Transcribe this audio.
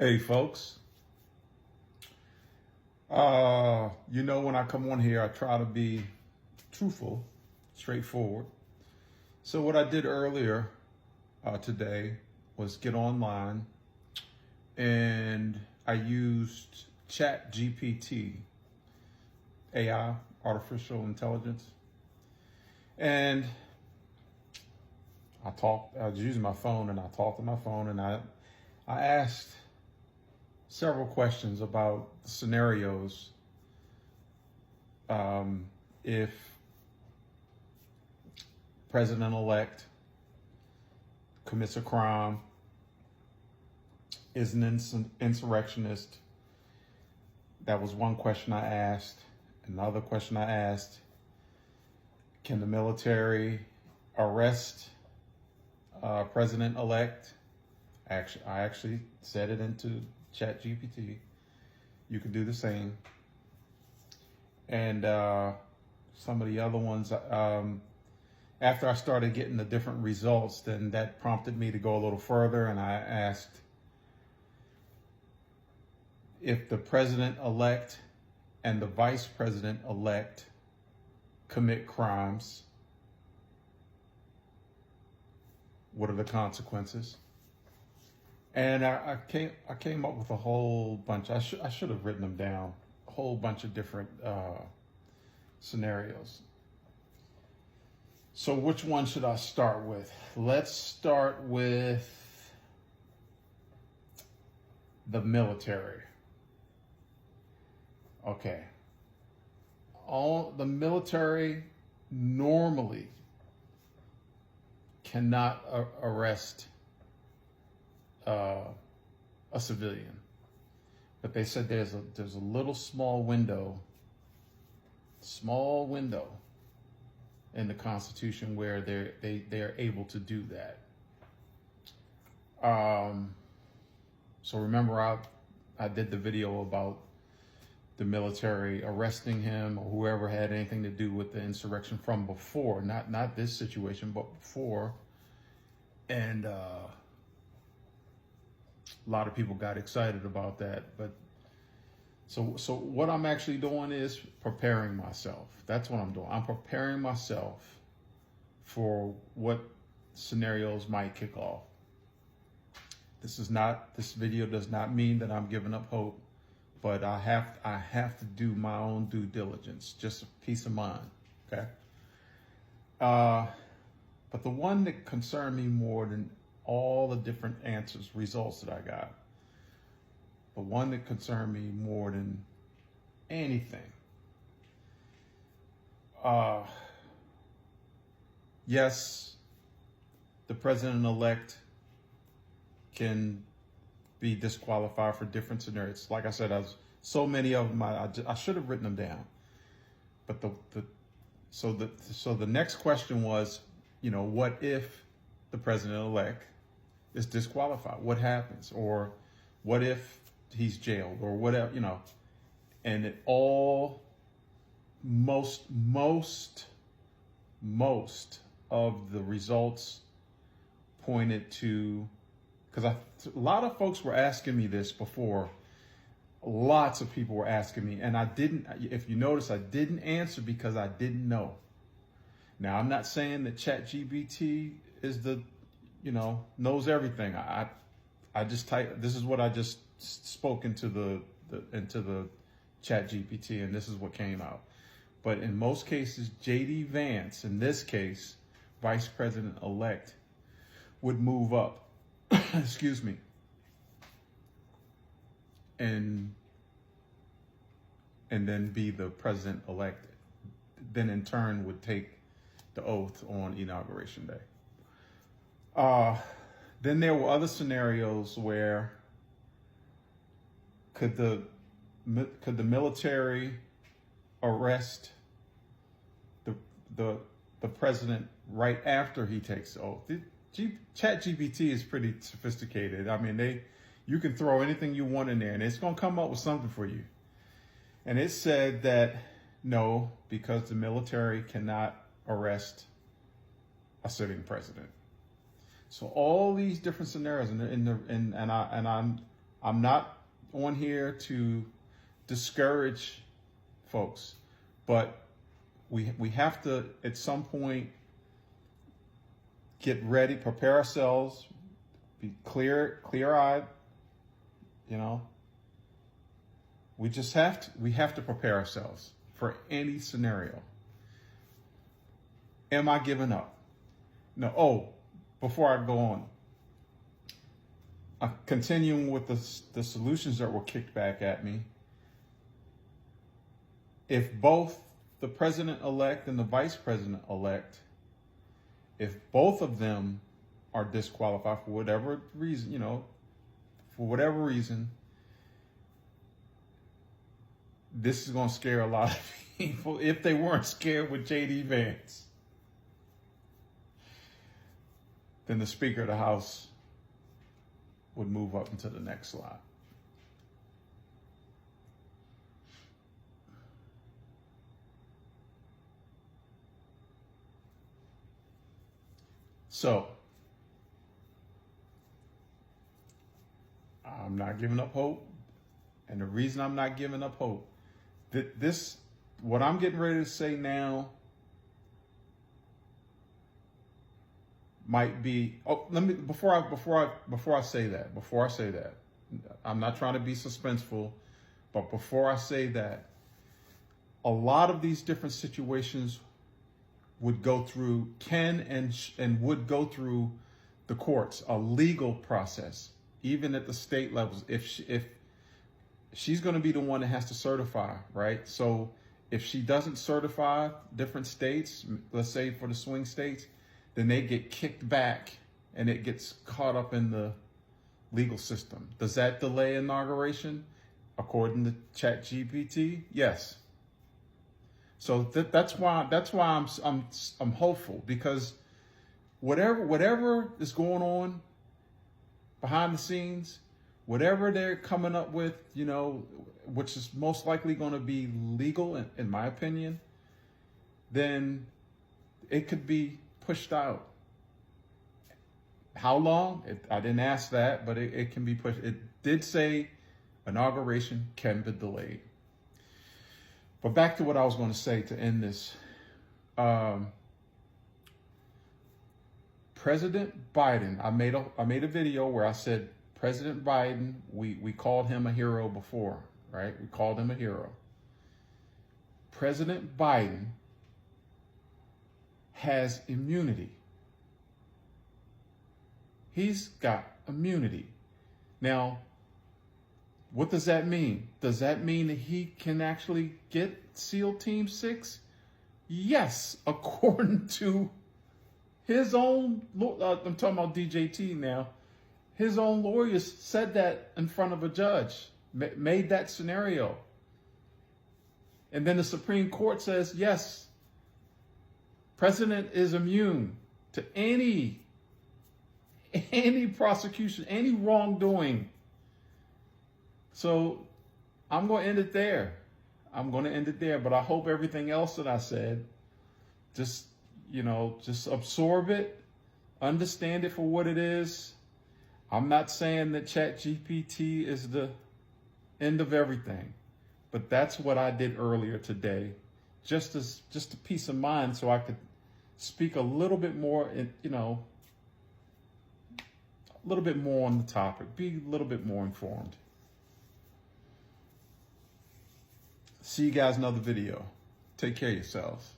Hey folks, when I come on here, I try to be truthful, straightforward. So what I did earlier today was get online and I used Chat GPT, AI, artificial intelligence. And I was using my phone and I talked to my phone and I asked several questions about scenarios if President-elect commits a crime, is an insurrectionist. That was one question I asked. Another question I asked, can the military arrest President-elect? I actually said it into Chat GPT. You can do the same. And some of the other ones, after I started getting the different results, then that prompted me to go a little further, and I asked if the president-elect and the vice president-elect commit crimes, what are the consequences? And I came up with a whole bunch. I should have written them down. A whole bunch of different scenarios. So which one should I start with? Let's start with the military. Okay. The military normally cannot arrest a civilian, but they said there's a little small window in the Constitution where they're able to do that. So remember, I did the video about the military arresting him or whoever had anything to do with the insurrection from before, not this situation, but before, and a lot of people got excited about that. But so what I'm actually doing is preparing myself. That's what I'm doing. I'm preparing myself for what scenarios might kick off. This video does not mean that I'm giving up hope, but I have to do my own due diligence, just a peace of mind, okay? But the one that concerned me more than all the different results that I got, the one that concerned me more than anything, yes, the president-elect can be disqualified for different scenarios. Like I said, so many of them, I should have written them down. But so the next question was, what if the president-elect is disqualified? What happens? Or what if he's jailed or whatever, and it all, most of the results pointed to, because a lot of folks were asking me this before. Lots of people were asking me, and I didn't, if you notice, I didn't answer because I didn't know. Now, I'm not saying that ChatGPT is knows everything. I just this is what I just spoke into the ChatGPT, and this is what came out. But in most cases, J.D. Vance, in this case, Vice President-elect, would move up, excuse me, and then be the president-elect, then in turn would take the oath on Inauguration Day. Then there were other scenarios where could the military arrest the president right after he takes the oath? ChatGPT is pretty sophisticated. I mean, you can throw anything you want in there, and it's going to come up with something for you. And it said that no, because the military cannot arrest a sitting president. So all these different scenarios, and I'm I'm not on here to discourage folks, but we have to at some point get ready, prepare ourselves, be clear-eyed, you know. We have to prepare ourselves for any scenario. Am I giving up? No. Oh, before I go on, continuing with the solutions that were kicked back at me. If both the president-elect and the vice president-elect, if both of them are disqualified for whatever reason, this is going to scare a lot of people if they weren't scared with J.D. Vance. Then the Speaker of the House would move up into the next slot. So, I'm not giving up hope. And the reason I'm not giving up hope, what I'm getting ready to say now might be, before I say that, I'm not trying to be suspenseful, but before I say that, a lot of these different situations would go through, and would go through the courts, a legal process, even at the state levels. If she's going to be the one that has to certify, right? So if she doesn't certify different states, let's say for the swing states, then they get kicked back and it gets caught up in the legal system. Does that delay inauguration? According to ChatGPT, yes. So that's why I'm hopeful, because whatever is going on behind the scenes, whatever they're coming up with, which is most likely going to be legal, in my opinion, then it could be pushed out. How long? I didn't ask that, but it can be pushed. It did say inauguration can be delayed. But back to what I was going to say to end this. President Biden, I made a video where I said President Biden, we called him a hero before, right? We called him a hero. President Biden has immunity. He's got immunity. Now, what does that mean? Does that mean that he can actually get SEAL Team 6? Yes, according to his own, I'm talking about DJT now, his own lawyers said that in front of a judge, made that scenario. And then the Supreme Court says, yes, President is immune to any prosecution, any wrongdoing. So I'm going to end it there. But I hope everything else that I said, just absorb it, understand it for what it is. I'm not saying that ChatGPT is the end of everything, but that's what I did earlier today, just a peace of mind, so I could speak a little bit more, a little bit more on the topic, be a little bit more informed. See you guys in another video. Take care of yourselves.